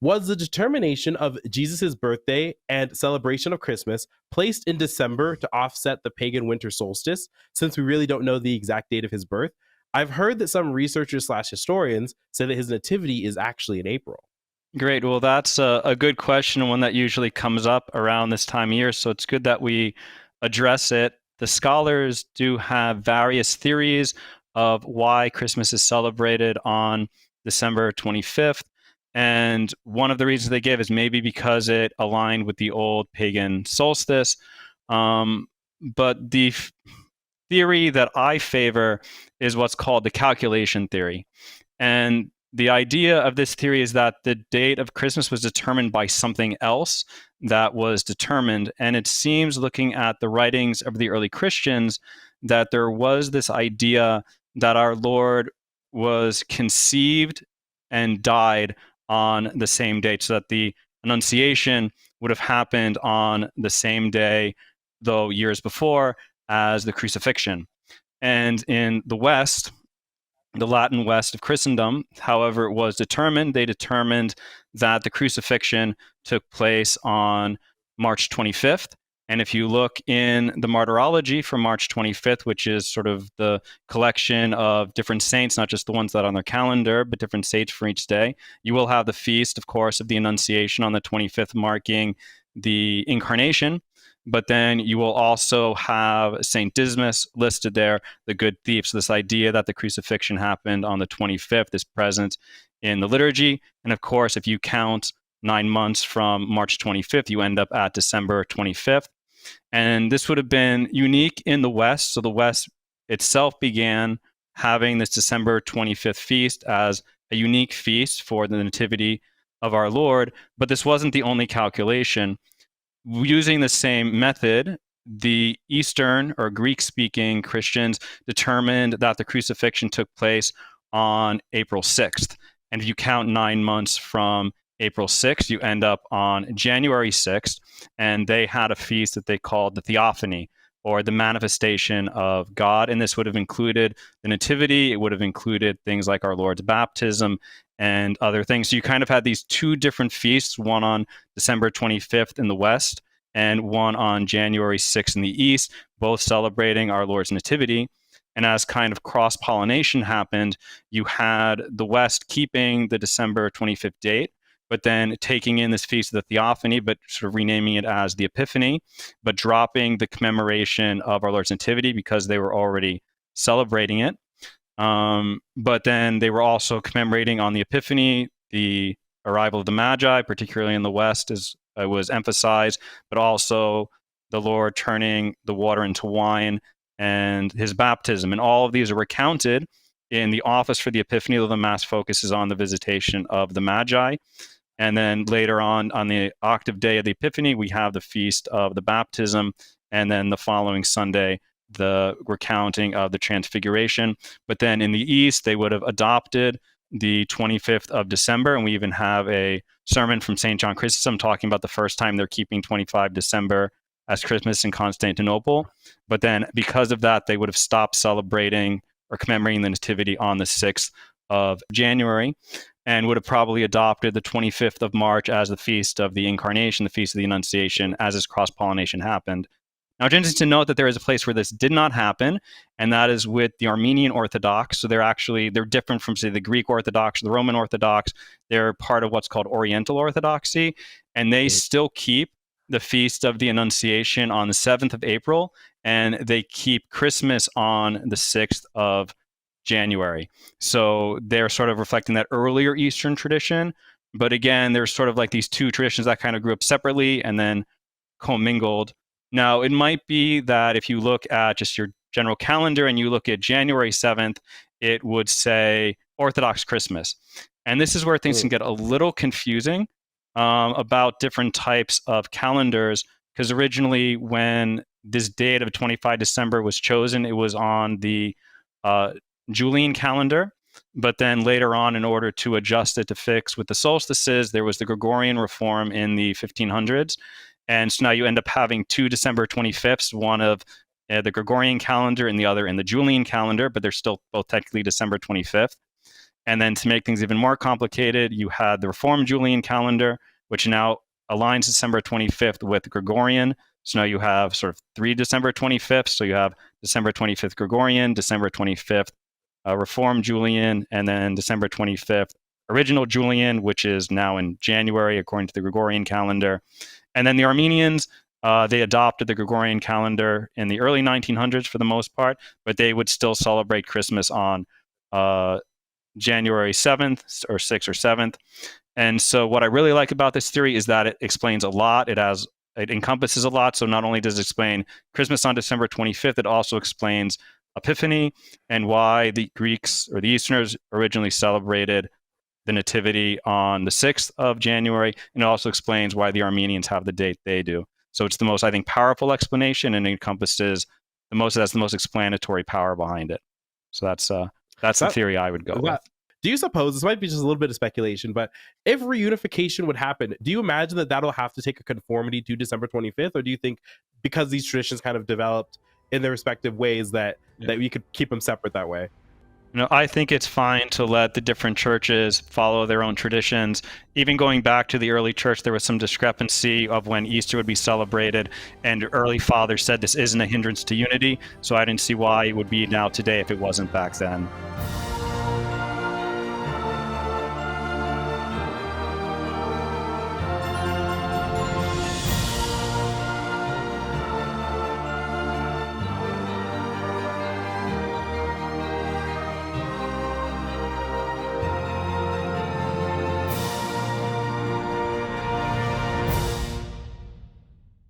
Was the determination of Jesus' birthday and celebration of Christmas placed in December to offset the pagan winter solstice, since we really don't know the exact date of his birth? I've heard that some researchers slash historians say that his nativity is actually in April. Great. Well, that's a good question, and one that usually comes up around this time of year. So it's good that we address it. The scholars do have various theories of why Christmas is celebrated on December 25th. And one of the reasons they give is maybe because it aligned with the old pagan solstice. But the theory that I favor is what's called the calculation theory. And the idea of this theory is that the date of Christmas was determined by something else that was determined. And it seems, looking at the writings of the early Christians, that there was this idea that our Lord was conceived and died on the same date, so that the Annunciation would have happened on the same day, though years before, as the crucifixion. And in the West, the Latin West of Christendom, however it was determined, they determined that the crucifixion took place on March 25th. And if you look in the martyrology for March 25th, which is sort of the collection of different saints, not just the ones that are on their calendar, but different saints for each day, you will have the feast, of course, of the Annunciation on the 25th, marking the Incarnation. But then you will also have St. Dismas listed there, the good thief. So this idea that the crucifixion happened on the 25th is present in the liturgy. And of course, if you count 9 months from March 25th, you end up at December 25th. And this would have been unique in the West. So the West itself began having this December 25th feast as a unique feast for the Nativity of our Lord. But this wasn't the only calculation. Using the same method, the Eastern or Greek-speaking Christians determined that the crucifixion took place on April 6th. And if you count 9 months from April 6th, you end up on January 6th, and they had a feast that they called the Theophany, or the manifestation of God. And this would have included the Nativity. It would have included things like our Lord's baptism and other things. So you kind of had these two different feasts, one on December 25th in the West and one on January 6th in the East, both celebrating our Lord's Nativity. And as kind of cross-pollination happened, you had the West keeping the December 25th date, but then taking in this feast of the Theophany, but sort of renaming it as the Epiphany, but dropping the commemoration of our Lord's Nativity because they were already celebrating it. But then they were also commemorating on the Epiphany the arrival of the Magi, particularly in the West, as was emphasized, but also the Lord turning the water into wine and his baptism. And all of these are recounted in the office for the Epiphany, though the Mass focuses on the visitation of the Magi. And then later on the octave day of the Epiphany, we have the feast of the baptism. And then the following Sunday, the recounting of the Transfiguration. But then in the East, they would have adopted the 25th of December. And we even have a sermon from St. John Chrysostom talking about the first time they're keeping 25 December as Christmas in Constantinople. But then because of that, they would have stopped celebrating or commemorating the Nativity on the 6th of January, and would have probably adopted the 25th of March as the Feast of the Incarnation, the Feast of the Annunciation, as this cross-pollination happened. Now, it's interesting to note that there is a place where this did not happen, and that is with the Armenian Orthodox. So they're different from, say, the Greek Orthodox or the Roman Orthodox. They're part of what's called Oriental Orthodoxy, and they still keep the Feast of the Annunciation on the 7th of April, and they keep Christmas on the 6th of January. So they're sort of reflecting that earlier Eastern tradition. But again, there's sort of like these two traditions that kind of grew up separately and then commingled. Now, it might be that if you look at just your general calendar and you look at January 7th, it would say Orthodox Christmas. And this is where things can get a little confusing about different types of calendars, because originally when this date of 25 December was chosen, it was on the Julian calendar. But then later on, in order to adjust it to fix with the solstices, there was the Gregorian reform in the 1500s. And so now you end up having two December 25ths, one of the Gregorian calendar and the other in the Julian calendar, but they're still both technically December 25th. And then to make things even more complicated, you had the Reformed Julian calendar, which now aligns December 25th with Gregorian. So now you have sort of 3 December 25th. So you have December 25th Gregorian, December 25th Reformed Julian, and then December 25th original Julian, which is now in January according to the Gregorian calendar. And then the Armenians, they adopted the Gregorian calendar in the early 1900s for the most part, but they would still celebrate Christmas on January 7th or 6th or 7th. And so what I really like about this theory is that it explains a lot. It encompasses a lot. So not only does it explain Christmas on December 25th, it also explains Epiphany and why the Greeks or the Easterners originally celebrated the Nativity on the 6th of January. And it also explains why the Armenians have the date they do. So it's the most, I think, powerful explanation, and it encompasses the most, that's the most explanatory power behind it. So that's the theory I would go with. Do you suppose, this might be just a little bit of speculation, but if reunification would happen, do you imagine that that'll have to take a conformity to December 25th? Or do you think because these traditions kind of developed in their respective ways that we could keep them separate that way? I think it's fine to let the different churches follow their own traditions. Even going back to the early church, there was some discrepancy of when Easter would be celebrated, and early fathers said this isn't a hindrance to unity, so I didn't see why it would be now today if it wasn't back then.